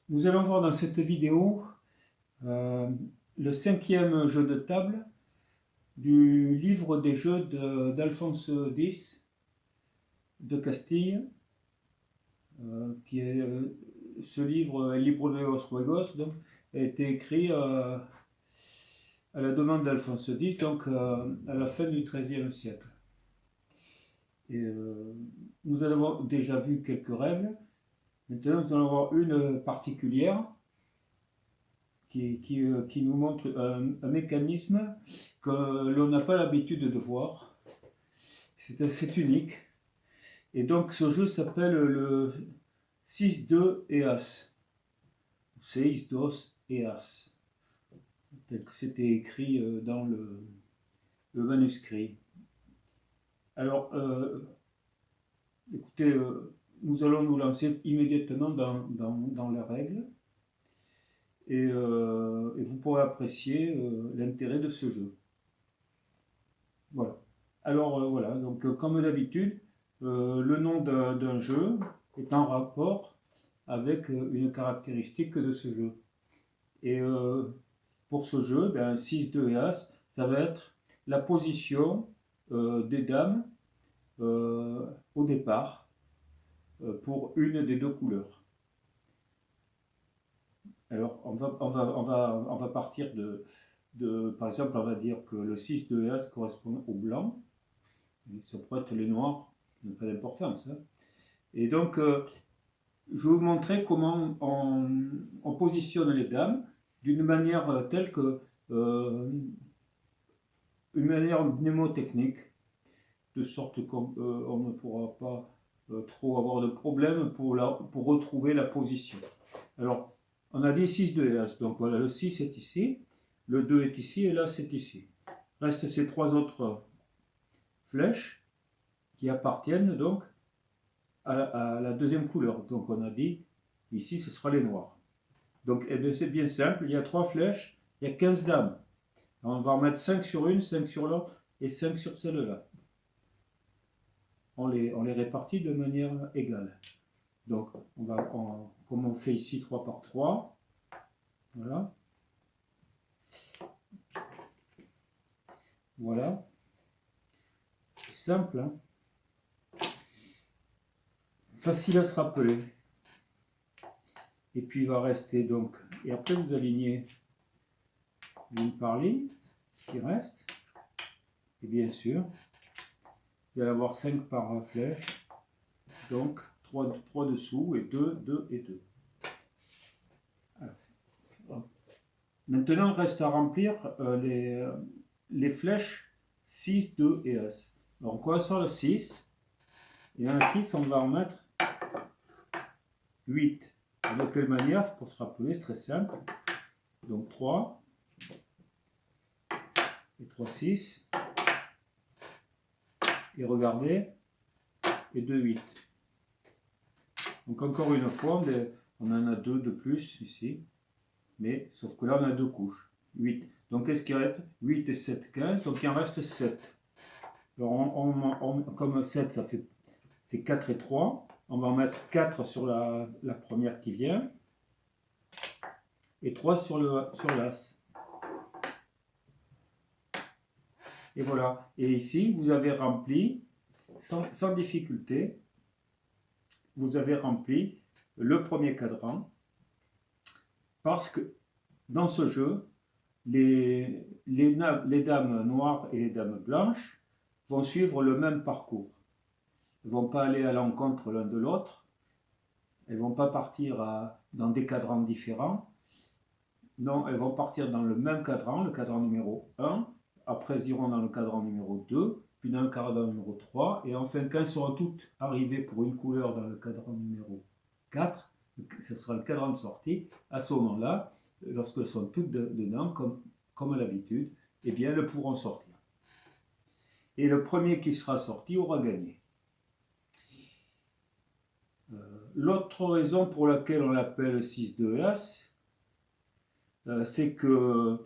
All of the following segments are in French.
Nous allons voir dans cette vidéo le 5e jeu de table du livre des jeux d'Alphonse X de Castille, qui est ce livre, El Libro de los Juegos, donc, a été écrit à la demande d'Alphonse X, donc à la fin du XIIIe siècle. Et, nous avons déjà vu quelques règles. Maintenant, nous allons voir une particulière qui nous montre un mécanisme que l'on n'a pas l'habitude de voir. C'est unique. Et donc, ce jeu s'appelle le 6-2 et As. 6-2 et As. Tel que c'était écrit dans le manuscrit. Alors, écoutez, nous allons nous lancer immédiatement dans les règles et vous pourrez apprécier l'intérêt de ce jeu. Voilà. Alors voilà, donc comme d'habitude, le nom d'un jeu est en rapport avec une caractéristique de ce jeu. Et pour ce jeu, 6-2 et As, ça va être la position des dames au départ pour une des deux couleurs. Alors on va partir par exemple, on va dire que le 6-2 et As correspond au blanc. Ça pourrait être les noirs, qui n'ont pas d'importance. Hein. Et donc, je vais vous montrer comment on positionne les dames d'une manière telle que une manière mnémotechnique, de sorte qu'on ne pourra pas trop avoir de problème pour retrouver la position. Alors, on a dit 6-2 et As, donc voilà, le 6 est ici, le 2 est ici et l'As est ici. Restent ces trois autres flèches qui appartiennent donc à la deuxième couleur. Donc on a dit, ici ce sera les noirs. Donc c'est bien simple, il y a trois flèches, il y a 15 dames. Alors, on va en mettre 5 sur une, 5 sur l'autre et 5 sur celle-là. On les répartit de manière égale. Donc comme on fait ici 3 par 3, voilà. Voilà. C'est simple, hein. Facile à se rappeler. Et puis il va rester donc, et après vous alignez ligne par ligne, ce qui reste. Et bien sûr, vous allez avoir 5 par flèche, donc 3 dessous et 2, 2 et 2. Alors, maintenant, il reste à remplir les flèches 6, 2 et As. Alors on commence par le 6, et dans le 6, on va en mettre 8. De quelle manière? Pour se rappeler, c'est très simple. Donc 3, et 3, 6, et regardez, et 2, 8. Donc encore une fois, on en a 2 de plus ici, mais sauf que là on a 2 couches, 8. Donc qu'est-ce qui reste? 8 et 7, 15, donc il en reste 7. Alors comme 7, ça fait, c'est 4 et 3, on va en mettre 4 sur la première qui vient, et 3 sur l'As. Et voilà. Et ici, vous avez rempli, sans difficulté, vous avez rempli le premier cadran, parce que dans ce jeu, les dames noires et les dames blanches vont suivre le même parcours. Elles ne vont pas aller à l'encontre l'un de l'autre, elles ne vont pas partir dans des cadrans différents. Non, elles vont partir dans le même cadran, le cadran numéro 1, après elles iront dans le cadran numéro 2, puis dans le cadran numéro 3, et enfin quand elles seront toutes arrivées pour une couleur dans le cadran numéro 4, ce sera le cadran de sortie. À ce moment-là, lorsqu'elles sont toutes dedans, comme à l'habitude, eh bien elles pourront sortir. Et le premier qui sera sorti aura gagné. L'autre raison pour laquelle on l'appelle 6-2 As, c'est que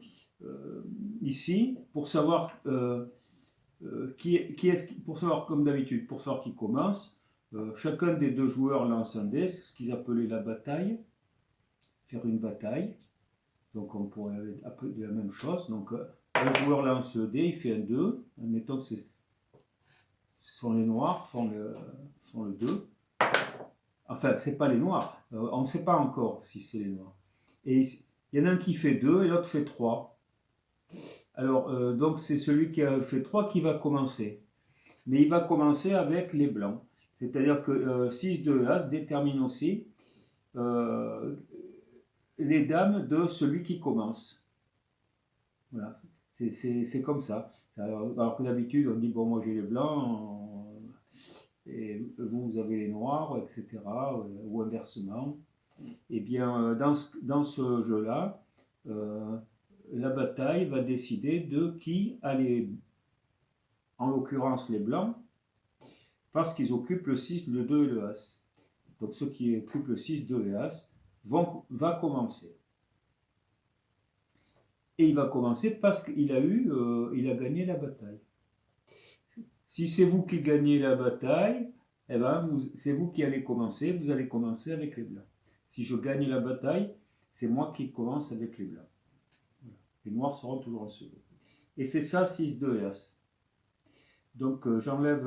ici, pour savoir pour savoir comme d'habitude, pour savoir qui commence, chacun des deux joueurs lance un dé, c'est ce qu'ils appelaient la bataille, faire une bataille. Donc on pourrait appeler la même chose. Donc un joueur lance le dé, il fait un 2. Admettons que ce sont les noirs, font le 2. Enfin, c'est pas les noirs. On ne sait pas encore si c'est les noirs. Et il y en a un qui fait 2 et l'autre fait 3. Alors, donc c'est celui qui a fait 3 qui va commencer. Mais il va commencer avec les blancs. C'est-à-dire que 6 de As détermine aussi les dames de celui qui commence. Voilà, c'est comme ça. Alors que d'habitude, on dit, bon, moi j'ai les blancs, et vous avez les noirs, etc., ou inversement. Eh bien, dans ce jeu-là, la bataille va décider de qui a en l'occurrence les blancs, parce qu'ils occupent le 6, le 2 et le As. Donc ceux qui occupent le 6, 2 et As va commencer. Et il va commencer parce qu'il a gagné la bataille. Si c'est vous qui gagnez la bataille, eh ben c'est vous qui allez commencer, vous allez commencer avec les blancs. Si je gagne la bataille, c'est moi qui commence avec les blancs. Voilà. Les noirs seront toujours en second. Et c'est ça 6, 2 et As. Donc j'enlève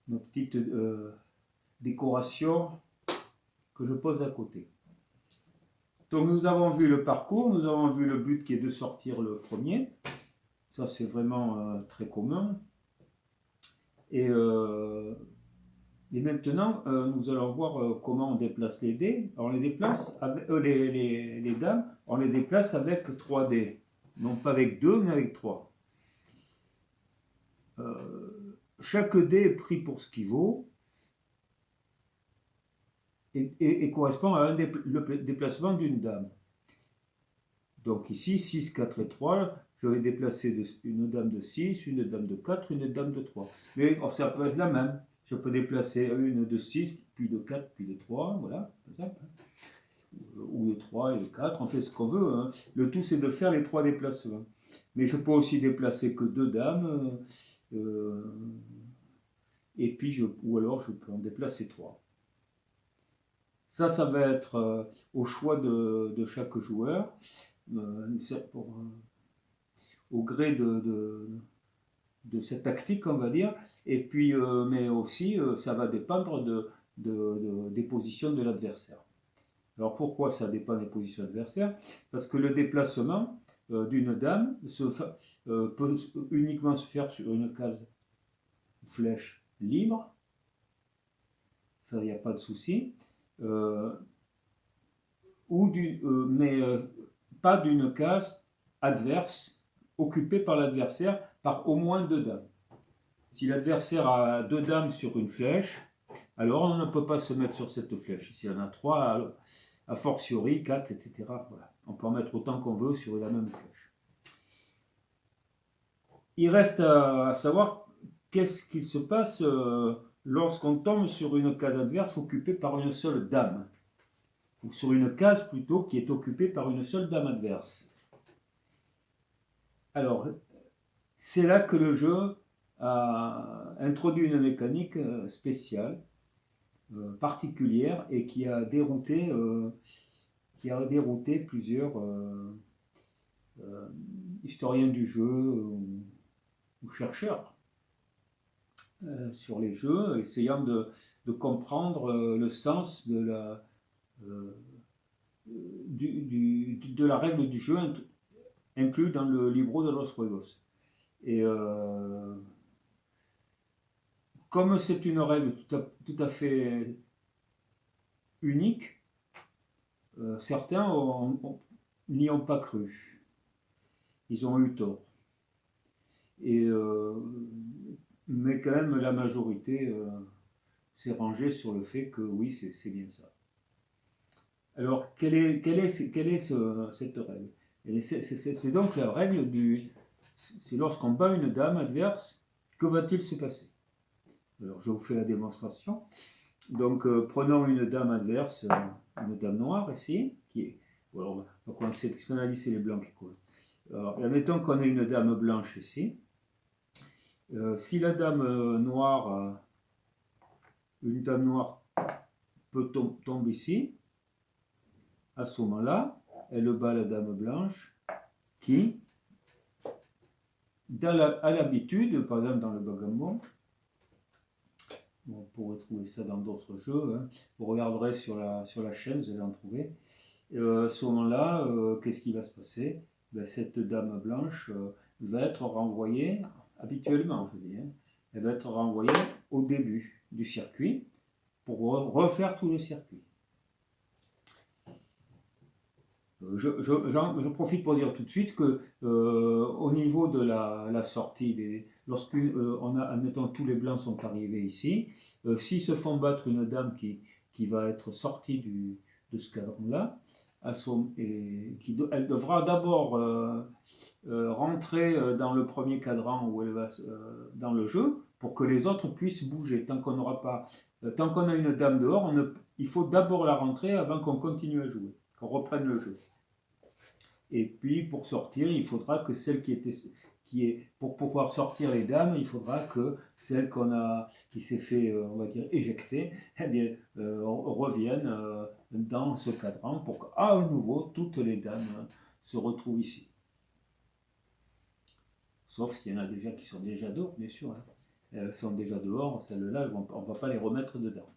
ma petite décoration que je pose à côté. Donc nous avons vu le parcours, nous avons vu le but qui est de sortir le premier. Ça c'est vraiment très commun. Et maintenant nous allons voir comment on déplace les dés. Alors on les déplace avec les dames, on les déplace avec 3 dés. Non pas avec 2 mais avec 3. Chaque dé est pris pour ce qu'il vaut. Et correspond à le déplacement d'une dame. Donc ici, 6, 4 et 3, je vais déplacer une dame de 6, une dame de 4, une dame de 3. Mais ça peut être la même. Je peux déplacer une de 6, puis de 4, puis de 3, voilà, par exemple. Ou de 3 et de 4, on fait ce qu'on veut. Hein. Le tout, c'est de faire les 3 déplacements. Mais je peux aussi déplacer que 2 dames, et puis ou alors je peux en déplacer 3. Ça va être au choix de chaque joueur, au gré de cette tactique, on va dire. Et puis, mais aussi, ça va dépendre des positions de l'adversaire. Alors pourquoi ça dépend des positions de l'adversaire? Parce que le déplacement d'une dame peut uniquement se faire sur une case flèche libre. Ça, il n'y a pas de souci. Mais pas d'une case adverse occupée par l'adversaire par au moins 2 dames. Si l'adversaire a 2 dames sur une flèche, alors on ne peut pas se mettre sur cette flèche. S'il y en a 3, a fortiori 4, etc. Voilà. On peut en mettre autant qu'on veut sur la même flèche. Il reste à savoir qu'est-ce qu'il se passe lorsqu'on tombe sur une case adverse occupée par une seule dame. Ou sur une case plutôt qui est occupée par une seule dame adverse. Alors, c'est là que le jeu a introduit une mécanique spéciale, particulière, et qui a dérouté plusieurs historiens du jeu ou chercheurs sur les jeux, essayant de comprendre le sens de la règle du jeu inclus dans le Libro de los Juegos. Et comme c'est une règle tout à fait unique, certains n'y ont pas cru. Ils ont eu tort. Mais quand même, la majorité s'est rangée sur le fait que oui, c'est bien ça. Alors, quelle est cette règle? C'est donc la règle c'est lorsqu'on bat une dame adverse, que va-t-il se passer? Alors, je vous fais la démonstration. Donc, prenons une dame adverse, une dame noire ici, qui est Alors, on va commencer, puisqu'on a dit c'est les blancs qui causent. Alors, admettons qu'on ait une dame blanche ici. Si la dame noire, une dame noire peut tomber ici, à ce moment-là, elle bat la dame blanche qui, à l'habitude, par exemple dans le backgammon, on pourrait trouver ça dans d'autres jeux, hein. Vous regarderez sur la chaîne, vous allez en trouver. À ce moment-là, qu'est-ce qui va se passer? Ben, cette dame blanche va être renvoyée, habituellement je dis, hein, elle va être renvoyée au début du circuit pour refaire tout le circuit. Je profite pour dire tout de suite que au niveau de la sortie, lorsqu'on a, admettons, tous les blancs sont arrivés ici, s'ils se font battre une dame qui va être sortie de ce cadran-là, elle devra d'abord rentrer dans le premier cadran où elle va dans le jeu pour que les autres puissent bouger. Tant qu'on a une dame dehors, il faut d'abord la rentrer avant qu'on continue à jouer, qu'on reprenne le jeu. Et puis pour sortir, il faudra que celle pour pouvoir sortir les dames, il faudra que celle qui s'est fait, on va dire, éjecter, eh bien, revienne dans ce cadran pour qu'à nouveau toutes les dames se retrouvent ici. Sauf s'il y en a déjà qui sont déjà dehors, bien sûr. Hein. Elles sont déjà dehors, celles-là, on ne va pas les remettre dedans.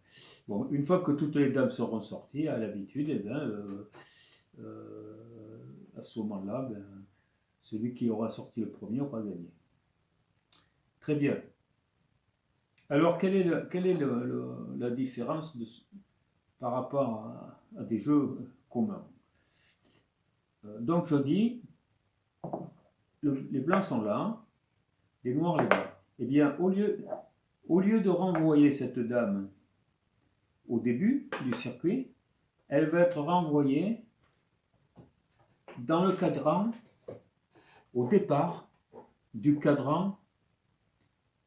Bon, une fois que toutes les dames seront sorties, à l'habitude, eh bien, à ce moment-là, ben, celui qui aura sorti le premier aura gagné. Très bien. Alors, quelle est la différence par rapport à des jeux communs? Donc, je dis, les blancs sont là, les noirs les là. Eh bien, au lieu de renvoyer cette dame au début du circuit, elle va être renvoyée dans le cadran, au départ du cadran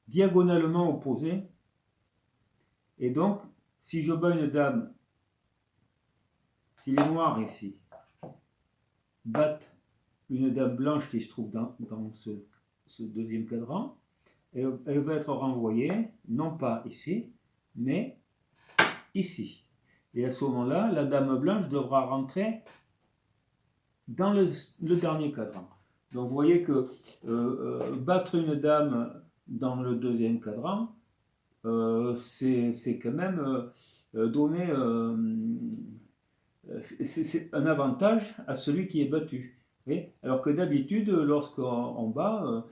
diagonalement opposé. Et donc, si je bats une dame, si les noirs ici battent une dame blanche qui se trouve dans ce deuxième cadran, elle va être renvoyée, non pas ici, mais ici. Et à ce moment-là, la dame blanche devra rentrer dans le dernier cadran. Donc vous voyez que battre une dame dans le deuxième cadran, c'est quand même donner c'est un avantage à celui qui est battu. Oui, alors que d'habitude, lorsqu'on bat,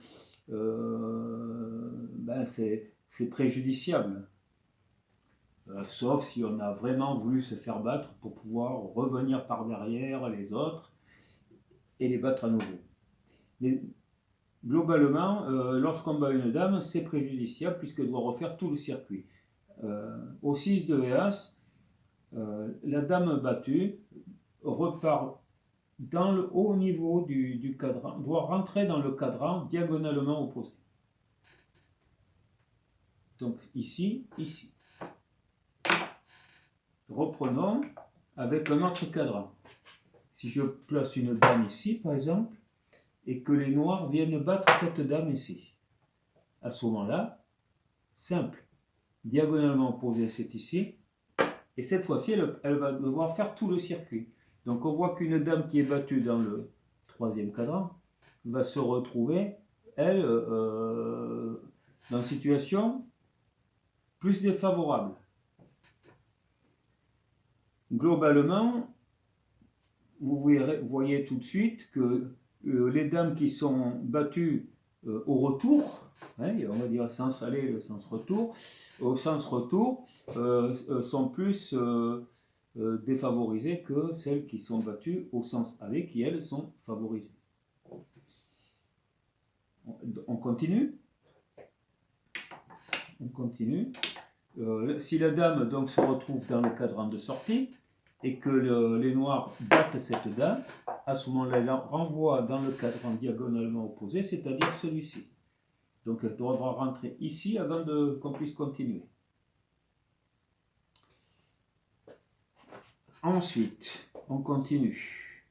ben c'est préjudiciable. Sauf si on a vraiment voulu se faire battre pour pouvoir revenir par derrière les autres et les battre à nouveau. Mais globalement, lorsqu'on bat une dame, c'est préjudiciable puisqu'elle doit refaire tout le circuit. Au 6 de As, la dame battue repart dans le haut niveau du cadran, doit rentrer dans le cadran diagonalement opposé. Donc ici, ici. Reprenons avec un autre cadran. Si je place une dame ici, par exemple, et que les noirs viennent battre cette dame ici, à ce moment-là, simple, diagonalement opposé, c'est ici, et cette fois-ci, elle va devoir faire tout le circuit. Donc on voit qu'une dame qui est battue dans le troisième cadran va se retrouver, elle, dans une situation plus défavorable. Globalement, vous voyez tout de suite que les dames qui sont battues au retour, hein, on va dire sens aller et le sens retour, au sens retour sont plus défavorisées que celles qui sont battues au sens aller, qui elles sont favorisées. On continue. On continue. Si la dame donc se retrouve dans le cadran de sortie et que les noirs battent cette dame, à ce moment-là, elle renvoie dans le cadran diagonalement opposé, c'est-à-dire celui-ci. Donc elle devra rentrer ici avant qu'on puisse continuer. Ensuite, on continue.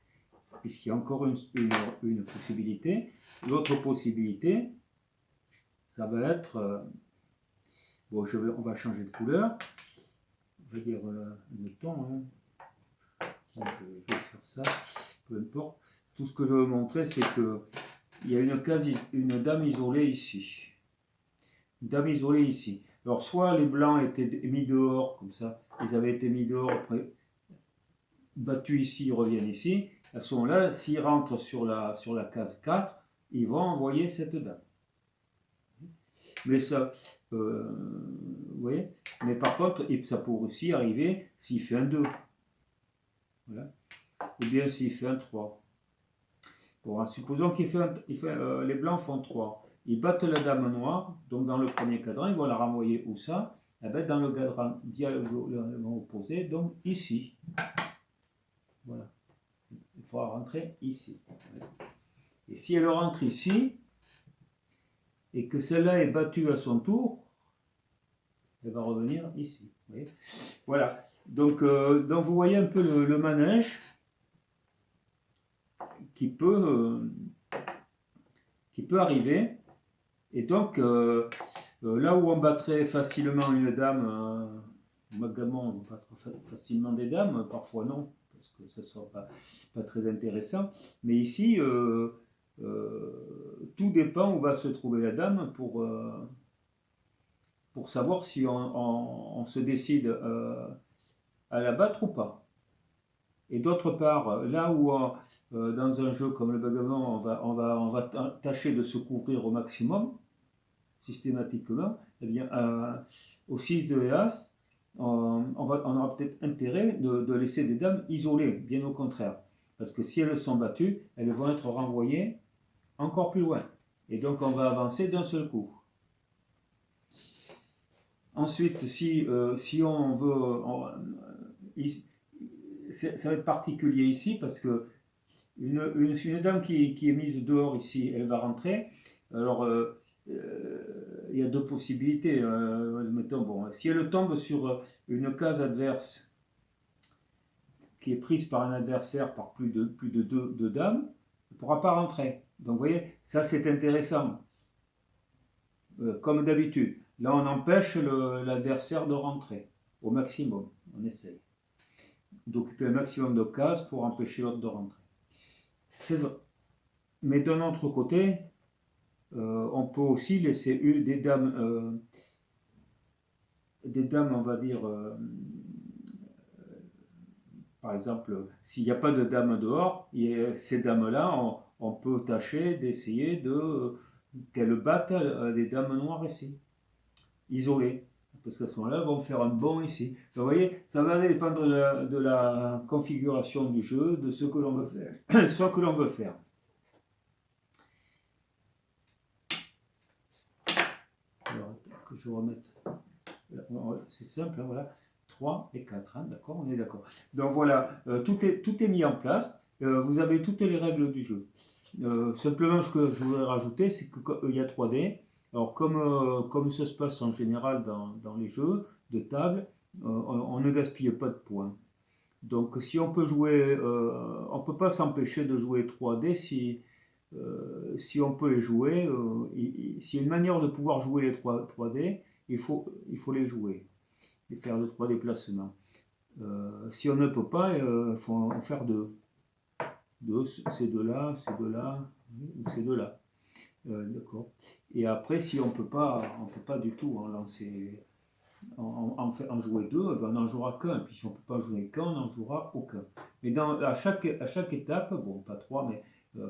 puisqu'il y a encore une possibilité. L'autre possibilité, ça va être, bon, on va changer de couleur, on va dire le ton, hein. Bon, je vais faire ça, peu importe. Tout ce que je veux montrer, c'est que il y a une dame isolée ici. Une dame isolée ici. Alors, soit les blancs étaient mis dehors, comme ça, ils avaient été mis dehors, après, battus ici, ils reviennent ici. À ce moment-là, s'ils rentrent sur la case 4, ils vont envoyer cette dame. Mais ça, vous voyez, mais par contre, ça peut aussi arriver s'il fait un 2. Voilà. Ou bien s'il fait un 3. Bon, supposons qu'il les blancs font 3. Ils battent la dame noire, donc dans le premier cadran, ils vont la renvoyer où ça? Eh bien, dans le cadran diagonal opposé, donc ici. Voilà. Il faudra rentrer ici. Et si elle rentre ici, et que celle-là est battue à son tour, elle va revenir ici. Vous voyez, voilà. Donc vous voyez un peu le manège qui peut arriver. Et donc, là où on battrait facilement une dame, également on bat facilement des dames, parfois non, parce que ça ne sera pas très intéressant. Mais ici, tout dépend où va se trouver la dame pour savoir si on se décide à la battre ou pas. Et d'autre part, là où dans un jeu comme le bagamon, on va tâcher de se couvrir au maximum, systématiquement, eh bien, au 6 de As, on aura peut-être intérêt de laisser des dames isolées, bien au contraire. Parce que si elles sont battues, elles vont être renvoyées encore plus loin. Et donc on va avancer d'un seul coup. Ensuite, si on veut... ça va être particulier ici parce que une dame qui est mise dehors ici, elle va rentrer. Alors, il y a deux possibilités. Mettons, bon, si elle tombe sur une case adverse qui est prise par un adversaire par plus de deux dames, elle ne pourra pas rentrer. Donc, vous voyez, ça c'est intéressant. Comme d'habitude. Là, on empêche l'adversaire de rentrer au maximum. On essaye d'occuper un maximum de cases pour empêcher l'autre de rentrer. C'est vrai. Mais d'un autre côté, on peut aussi laisser des dames, on va dire, par exemple, s'il n'y a pas de dames dehors, ces dames-là, on peut tâcher d'essayer qu'elles battent les dames noires ici, isolées. Parce qu'à ce moment-là, elles vont faire un bond ici. Donc, vous voyez, ça va dépendre de la configuration du jeu, de ce que l'on veut faire. Ce que l'on veut faire. Alors, que je remette. C'est simple, hein, voilà. 3 et 4, hein, d'accord, on est d'accord. Donc voilà, tout est mis en place. Vous avez toutes les règles du jeu. Simplement, ce que je voudrais rajouter, c'est qu'il y a 3D. Alors, comme ça se passe en général dans les jeux de table, on ne gaspille pas de points. Donc, si on peut jouer, on ne peut pas s'empêcher de jouer 3D si on peut les jouer. S'il y a une manière de pouvoir jouer les 3D, il faut les jouer et faire le 3 déplacements. Si on ne peut pas, il faut en faire deux. Ces deux-là, ou ces deux-là. D'accord. Et après, si on ne peut pas du tout en jouer deux, ben on n'en jouera qu'un. Puis si on ne peut pas jouer qu'un, on n'en jouera aucun. Mais à chaque étape, bon, pas trois, mais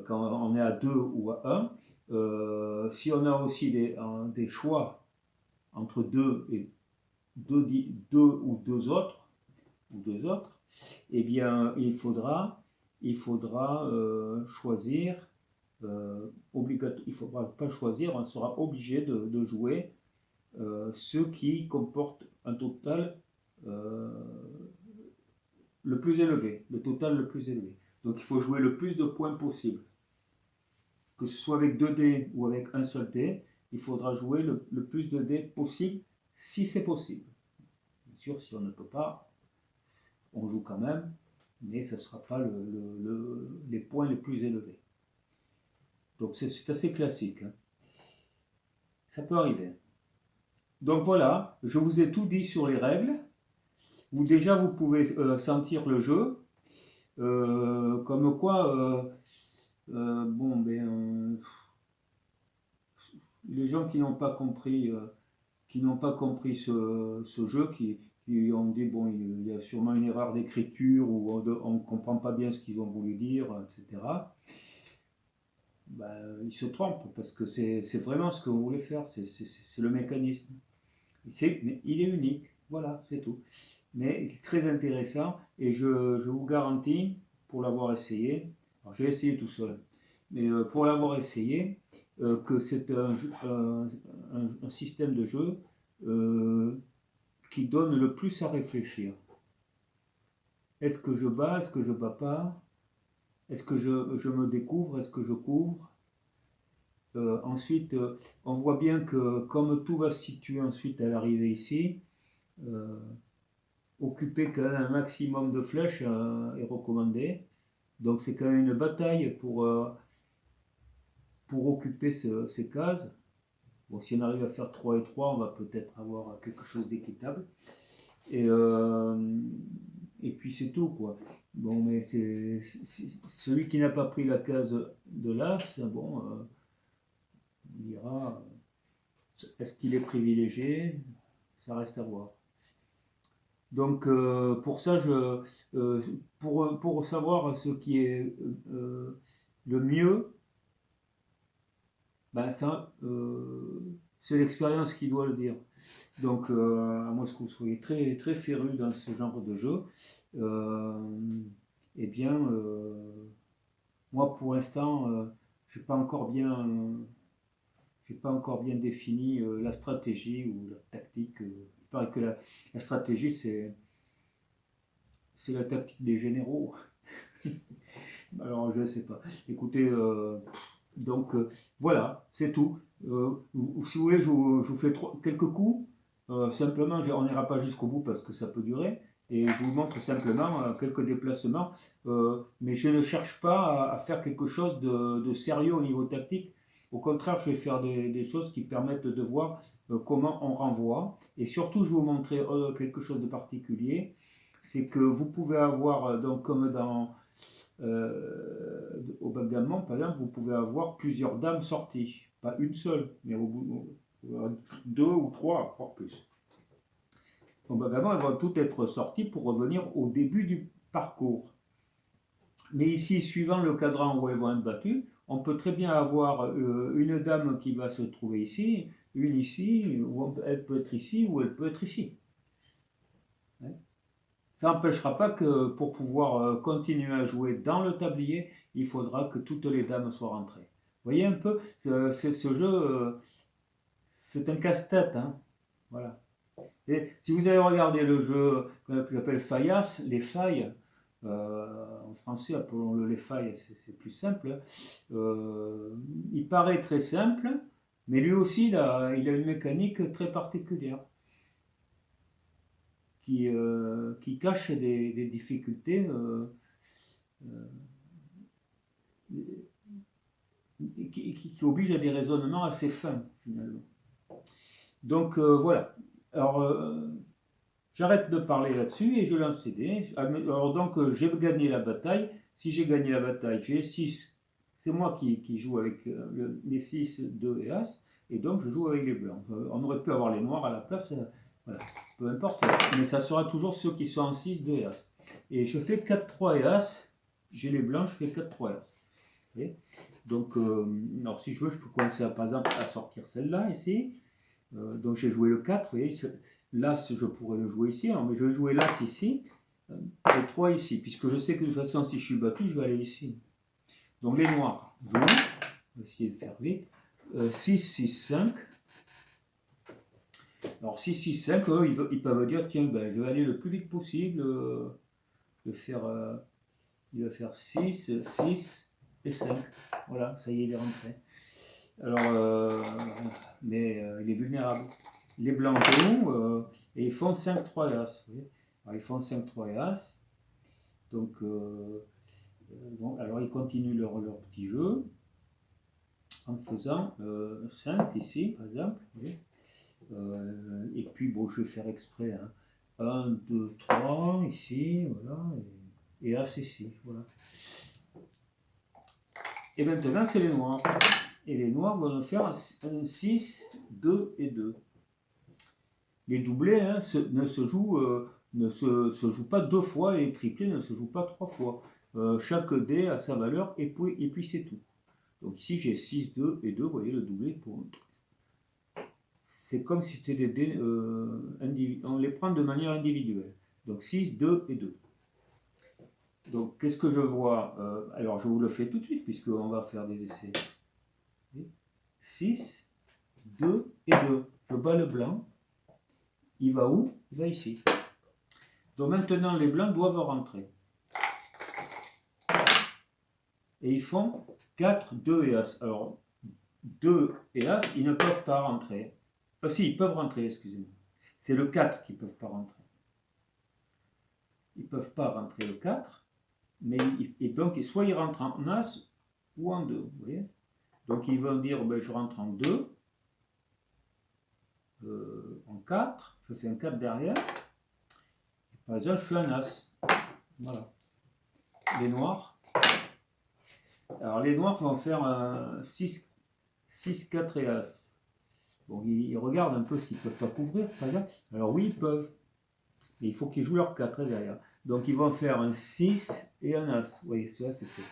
quand on est à 2 ou à 1, si on a aussi des choix entre 2 et deux ou deux autres, eh bien, il faudra choisir, il ne faudra pas choisir, on sera obligé de jouer ceux qui comportent un total le plus élevé, le total le plus élevé. Donc il faut jouer le plus de points possible. Que ce soit avec 2 dés ou avec un seul dé, il faudra jouer le plus de dés possible, si c'est possible. Bien sûr, si on ne peut pas, on joue quand même, mais ce ne sera pas les points les plus élevés. Donc c'est assez classique, hein. Ça peut arriver. Donc voilà, je vous ai tout dit sur les règles. Déjà vous pouvez sentir le jeu, comme quoi, bon, les gens qui n'ont pas compris, ce jeu, qui ont dit bon, il y a sûrement une erreur d'écriture ou on ne comprend pas bien ce qu'ils ont voulu dire, etc. Ben, ils se trompent parce que c'est vraiment ce que vous voulez faire, c'est le mécanisme. Mais il est unique, voilà, c'est tout. Mais très intéressant et je vous garantis, pour l'avoir essayé, alors j'ai essayé tout seul, mais pour l'avoir essayé, que c'est un système de jeu qui donne le plus à réfléchir. Est-ce que je bats, est-ce que je bats pas? Est-ce que je me découvre, est-ce que je couvre? Ensuite, on voit bien que comme tout va se situer ensuite à l'arrivée ici, occuper quand même un maximum de flèches est recommandé. Donc c'est quand même une bataille pour occuper ces cases. Bon, si on arrive à faire 3 et 3, on va peut-être avoir quelque chose d'équitable. Et puis c'est tout, quoi. Bon, mais c'est celui qui n'a pas pris la case de l'as, bon, il dira, est-ce qu'il est privilégié? Ça reste à voir. Donc pour ça, pour savoir ce qui est le mieux, ben ça, c'est l'expérience qui doit le dire. Donc, à moins que vous soyez très, très féru dans ce genre de jeu, eh bien, moi pour l'instant, je n'ai pas encore bien défini la stratégie ou la tactique. Il paraît que la stratégie, c'est la tactique des généraux. Alors, je ne sais pas. Écoutez, donc voilà, c'est tout. Si vous voulez, je vous fais quelques coups. Simplement, on n'ira pas jusqu'au bout parce que ça peut durer. Et je vous montre simplement quelques déplacements. Mais je ne cherche pas à faire quelque chose de sérieux au niveau tactique. Au contraire, je vais faire des choses qui permettent de voir comment on renvoie. Et surtout, je vais vous montrer quelque chose de particulier. C'est que vous pouvez avoir, donc comme au backgammon, par exemple, vous pouvez avoir plusieurs dames sorties. Pas une seule, mais au bout, 2 ou 3, voire plus. Au backgammon, elles vont toutes être sorties pour revenir au début du parcours. Mais ici, suivant le cadran où elles vont être battues, on peut très bien avoir une dame qui va se trouver ici, une ici, ou elle peut être ici, ou elle peut être ici. Ça n'empêchera pas que pour pouvoir continuer à jouer dans le tablier, il faudra que toutes les dames soient rentrées. Vous voyez un peu, ce jeu, c'est un casse-tête, hein. Voilà. Et si vous avez regardé le jeu qu'on appelle Faillasse, les failles, en français appelons-le les failles, c'est plus simple. Il paraît très simple, mais lui aussi il a une mécanique très particulière qui cache des difficultés qui obligent à des raisonnements assez fins finalement. Donc voilà. Alors j'arrête de parler là-dessus et je lance les dés. Alors donc j'ai gagné la bataille. Si j'ai gagné la bataille, j'ai 6. C'est moi qui joue avec les 6, 2 et As. Et donc je joue avec les blancs. On aurait pu avoir les noirs à la place. Voilà. Peu importe. Mais ça sera toujours ceux qui sont en 6, 2 et As. Et je fais 4, 3 et As. J'ai les blancs, je fais 4, 3 et As. Okay. Donc, alors si je veux, je peux commencer par exemple à sortir celle-là ici. Donc j'ai joué le 4, vous voyez, l'As, je pourrais le jouer ici, mais je vais jouer l'As ici, et 3 ici, puisque je sais que de toute façon, si je suis battu, je vais aller ici. Donc les noirs jouent, on va essayer de faire vite, 6, 6, 5. Alors 6, 6, 5, eux, ils peuvent dire, tiens, ben, je vais aller le plus vite possible, il va faire 6, 6 et 5. Voilà, ça y est, il est rentré. Alors, mais il est vulnérable. Les blancs jouent et ils font 5, 3 et As. Alors, ils font 5, 3 et As. Donc, bon, alors ils continuent leur petit jeu en faisant 5 ici, par exemple. Et puis, bon, je vais faire exprès. Hein. 1, 2, 3 ici, voilà. Et As ici, voilà. Et maintenant, c'est les noirs. Et les noirs vont nous faire un 6, 2 et 2. Les doublés hein, ne se jouent pas 2 fois et les triplés ne se jouent pas 3 fois. Chaque dé a sa valeur et puis c'est tout. Donc ici j'ai 6, 2 et 2, vous voyez le doublé. C'est comme si c'était des dés, on les prend de manière individuelle. Donc 6, 2 et 2. Donc qu'est-ce que je vois alors je vous le fais tout de suite puisqu'on va faire des essais. 6, 2 et 2. Je bats le blanc. Il va où? Il va ici. Donc maintenant les blancs doivent rentrer. Et ils font 4, 2 et As. Alors 2 et As, ils ne peuvent pas rentrer. Si, ils peuvent rentrer, excusez-moi. C'est le 4 qui ne peuvent pas rentrer. Ils ne peuvent pas rentrer le 4, mais et donc soit ils rentrent en As ou en 2. Vous voyez, donc ils vont dire ben, je rentre en 2, en 4, je fais un 4 derrière. Et par exemple, je fais un As. Voilà. Les noirs. Alors les noirs vont faire un 6, 4 et As. Bon, ils regardent un peu s'ils ne peuvent pas couvrir, par exemple. Alors oui, ils peuvent. Mais il faut qu'ils jouent leur 4 derrière. Donc ils vont faire un 6 et un As. Vous voyez, cela c'est fait.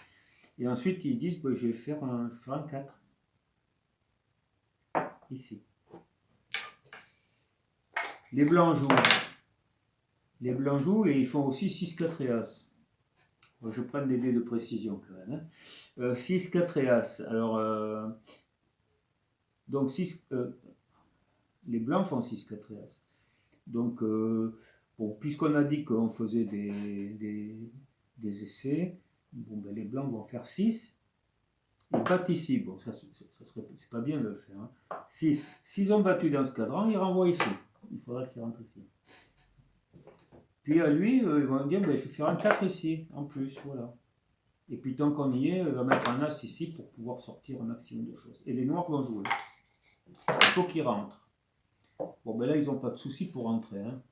Et ensuite ils disent, bah, je vais faire un 4. Ici. Les blancs jouent. Les blancs jouent et ils font aussi 6, 4 et As. Bon, je prends des dés de précision quand même. Hein. 6, 4 et As. Alors, donc 6... les blancs font 6, 4 et As. Donc, bon, puisqu'on a dit qu'on faisait des essais, bon, ben, les blancs vont faire 6. Ils battent ici. Bon, ça c'est pas bien de le faire. Hein. 6. S'ils ont battu dans ce cadran, ils renvoient ici. Il faudra qu'ils rentrent ici. Puis à lui, ils vont dire, ben, je vais faire un 4 ici, en plus, voilà. Et puis tant qu'on y est, il va mettre un As ici pour pouvoir sortir un maximum de choses. Et les noirs vont jouer. Il faut qu'ils rentrent. Bon, ben là, ils n'ont pas de souci pour rentrer. Hein.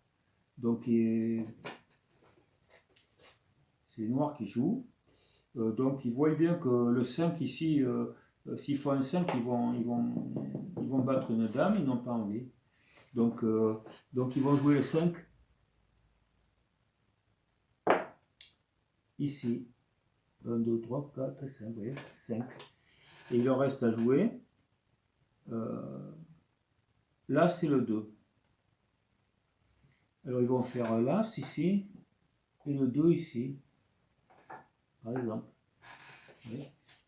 Donc, c'est les noirs qui jouent. Donc, ils voient bien que le 5 ici, s'ils font un 5, ils vont battre une dame, ils n'ont pas envie. Donc, ils vont jouer le 5 ici. 1, 2, 3, 4, 5, vous voyez, 5. Et il leur reste à jouer. Là, c'est le 2. Alors, ils vont faire l'As ici et le 2 ici, par exemple.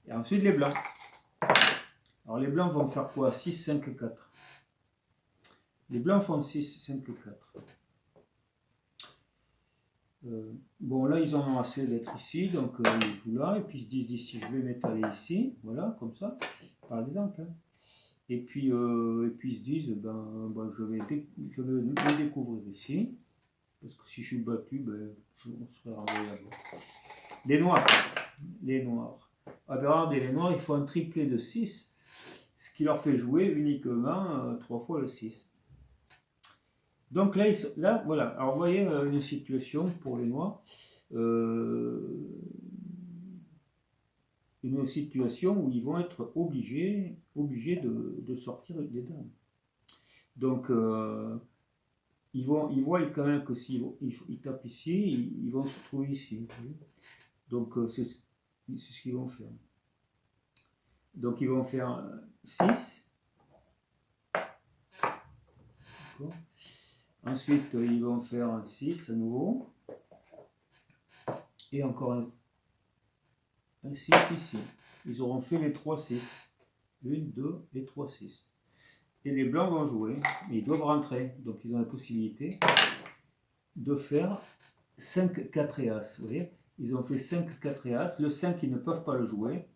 Et ensuite, les blancs. Alors, les blancs vont faire quoi? 6, 5, 4. Les blancs font 6, 5, 4. Bon, là, ils en ont assez d'être ici, donc ils jouent là, et puis ils se disent ici, je vais m'étaler ici, voilà, comme ça, par exemple. Hein. Et puis ils se disent, ben, je vais me découvrir ici, parce que si je suis battu, ben, on serait renvoyé là-bas. Les noirs. Ah ben, regardez, les noirs, il faut un triplé de 6, ce qui leur fait jouer uniquement 3 fois le 6. Donc là, voilà. Alors, vous voyez une situation pour les noirs. Une situation où ils vont être obligés de sortir des dames. Donc, ils voient quand même que s'ils tapent ici, ils vont se trouver ici. Donc, c'est ce qu'ils vont faire. Donc, ils vont faire 6. D'accord. Ensuite, ils vont faire un 6 à nouveau. Et encore un 6 ici. Ils auront fait les 3 6. 1, 2 et 3 6. Et les blancs vont jouer. Mais ils doivent rentrer. Donc, ils ont la possibilité de faire 5, 4 et As. Vous voyez, ils ont fait 5, 4 et As. Le 5, ils ne peuvent pas le jouer.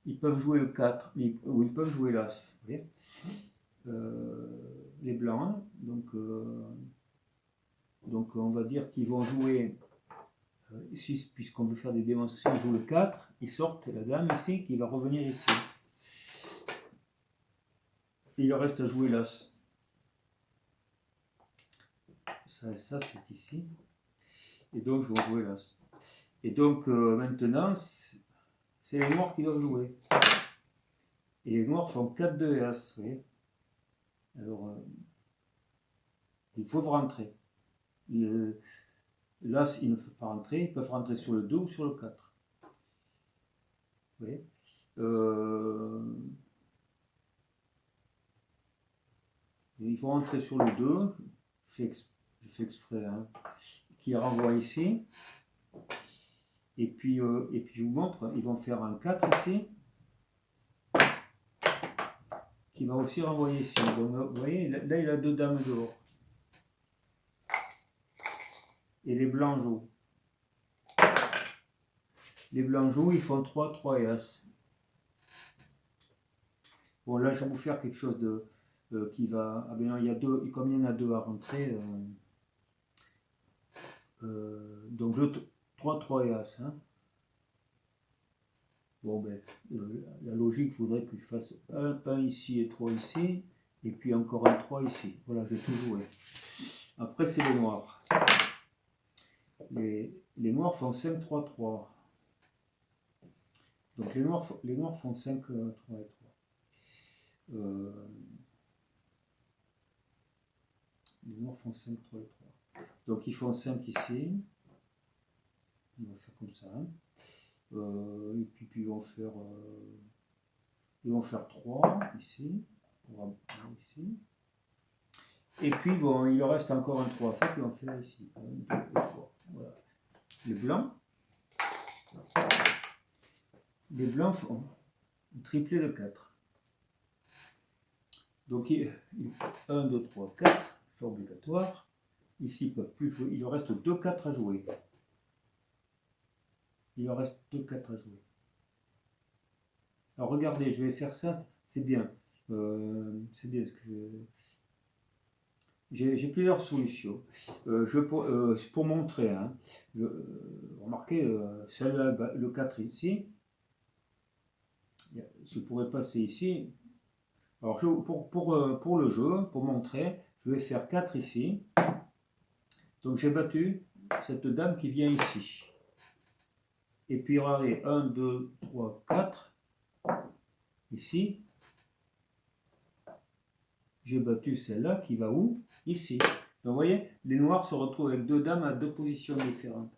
Ils peuvent jouer le 4, ou ils peuvent jouer l'As. Vous voyez, les blancs. Donc, on va dire qu'ils vont jouer puisqu'on veut faire des démonstrations, il joue le 4, ils sortent la dame ici, qui va revenir ici. Et il reste à jouer l'as. Ça c'est ici. Et donc je vais jouer l'as. Et donc maintenant, c'est les noirs qui doivent jouer. Et les noirs font 4 de as, vous voyez. Alors, ils peuvent rentrer. L'as, ils ne peuvent pas rentrer, ils peuvent rentrer sur le 2 ou sur le 4. Vous voyez. Ils vont rentrer sur le 2, je fais exprès, hein, qui renvoie ici. Et puis je vous montre, ils vont faire un 4 ici, qui va aussi renvoyer ici. Donc vous voyez, là il a 2 dames dehors. Et les blancs jouent. Les blancs jouent, ils font 3, 3 et as. Bon, là, je vais vous faire quelque chose de qui va. Ah ben non, il y a 2, comme il y en a 2 à rentrer. Donc, 3, 3 et as. Hein. Bon, ben, la logique voudrait que je fasse 1 ici et 3 ici. Et puis encore un 3 ici. Voilà, j'ai tout joué. Après, c'est les noirs. Les noirs font 5, 3, 3. Donc, les noirs font 5, 3 et 3. Les noirs font 5, 3 et 3. Donc ils font 5 ici. On va faire comme ça. Et puis ils vont faire 3 ici. Ici. Et puis il leur reste encore un 3 à faire, puis on fait ici. 1, 2 et 3. Voilà. Les blancs font un triplé de 4. Donc 1, 2, 3, 4. C'est obligatoire. Ici, ils ne peuvent plus jouer. Il leur reste 2 4 à jouer. Il leur reste 2 4 à jouer. Alors regardez, je vais faire ça. C'est bien. C'est bien ce que j'ai plusieurs solutions. Pour montrer, hein, remarquez, celle-là, le 4 ici. Je pourrais passer ici. Alors pour le jeu, pour montrer, je vais faire 4 ici. Donc j'ai battu cette dame qui vient ici. Et puis regardez, 1, 2, 3, 4. Ici. J'ai battu celle-là qui va où? Ici. Donc vous voyez, les noirs se retrouvent avec 2 dames à 2 positions différentes.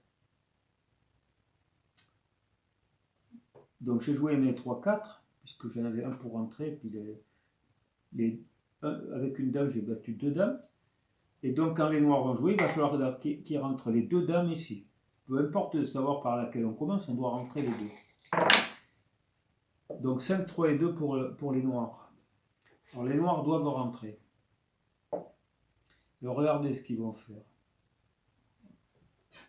Donc j'ai joué mes 3, 4, puisque j'en avais un pour rentrer, puis avec une dame, j'ai battu 2 dames. Et donc quand les noirs vont jouer, il va falloir qu'ils rentrent les 2 dames ici. Peu importe de savoir par laquelle on commence, on doit rentrer les 2. Donc 5, 3 et 2 pour les noirs. Alors les noirs doivent rentrer. Alors regardez ce qu'ils vont faire.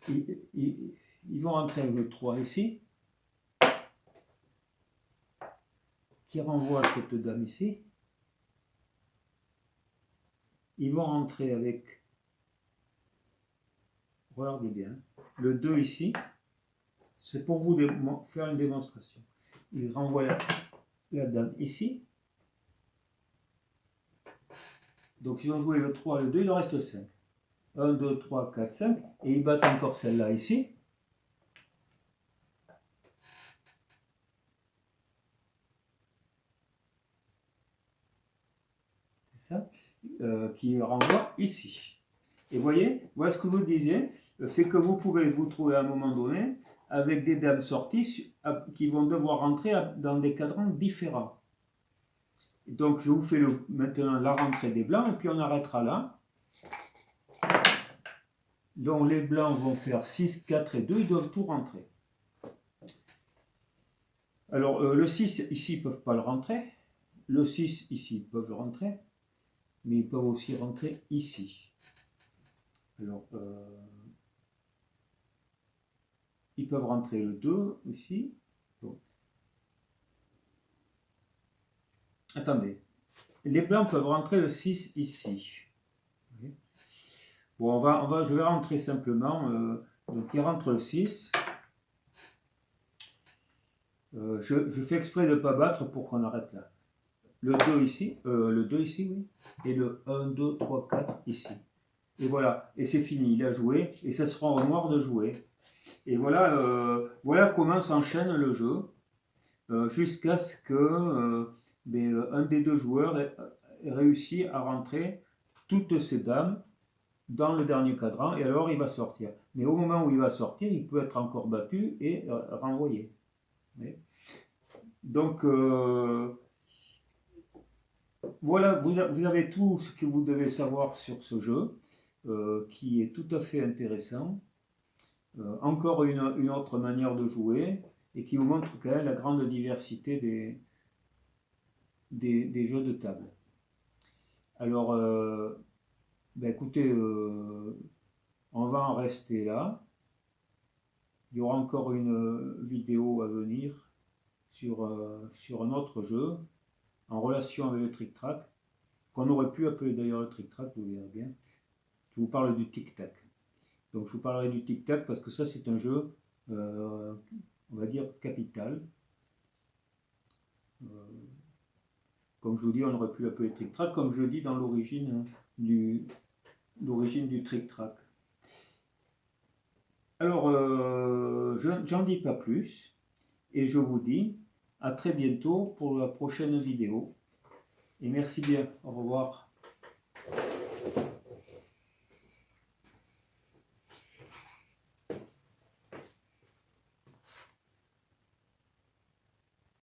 Ils vont rentrer avec le 3 ici, qui renvoie cette dame ici. Ils vont rentrer avec, regardez bien, le 2 ici. C'est pour vous faire une démonstration. Ils renvoient la dame ici. Donc ils ont joué le 3, le 2, il leur reste le 5. 1, 2, 3, 4, 5. Et ils battent encore celle-là ici. C'est ça. Qui renvoie ici. Et voyez, voilà ce que vous disiez, c'est que vous pouvez vous trouver à un moment donné avec des dames sorties qui vont devoir rentrer dans des cadrans différents. Donc je vous fais maintenant la rentrée des blancs et puis on arrêtera là. Donc les blancs vont faire 6, 4 et 2, ils doivent tout rentrer. Alors le 6 ici, ils ne peuvent pas le rentrer. Le 6 ici, ils peuvent le rentrer. Mais ils peuvent aussi rentrer ici. Alors, ils peuvent rentrer le 2 ici. Bon. Attendez. Les blancs peuvent rentrer le 6 ici. Bon, je vais rentrer simplement Donc il rentre le 6. Je fais exprès de ne pas battre pour qu'on arrête là. Le 2 ici, oui. Et le 1, 2, 3, 4 ici. Et voilà, et c'est fini, il a joué, et ça sera au noir de jouer. Et voilà, voilà comment s'enchaîne le jeu, jusqu'à ce que un des deux joueurs ait réussi à rentrer toutes ses dames dans le dernier cadran, et alors il va sortir. Mais au moment où il va sortir, il peut être encore battu et renvoyé. Oui. Donc, voilà, vous avez tout ce que vous devez savoir sur ce jeu, qui est tout à fait intéressant. Encore une autre manière de jouer, et qui vous montre quand même la grande diversité des jeux de table. Alors, écoutez, on va en rester là. Il y aura encore une vidéo à venir sur un autre jeu, en relation avec le trick-track, qu'on aurait pu appeler d'ailleurs le trick-track, vous verrez bien. Je vous parle du tic-tac. Donc je vous parlerai du tic-tac parce que ça c'est un jeu, on va dire, capital. Comme je vous dis, on aurait pu l'appeler trick-track, comme je dis dans l'origine du trick-track. Alors, j'en dis pas plus, et je vous dis à très bientôt pour la prochaine vidéo. Et merci bien, au revoir.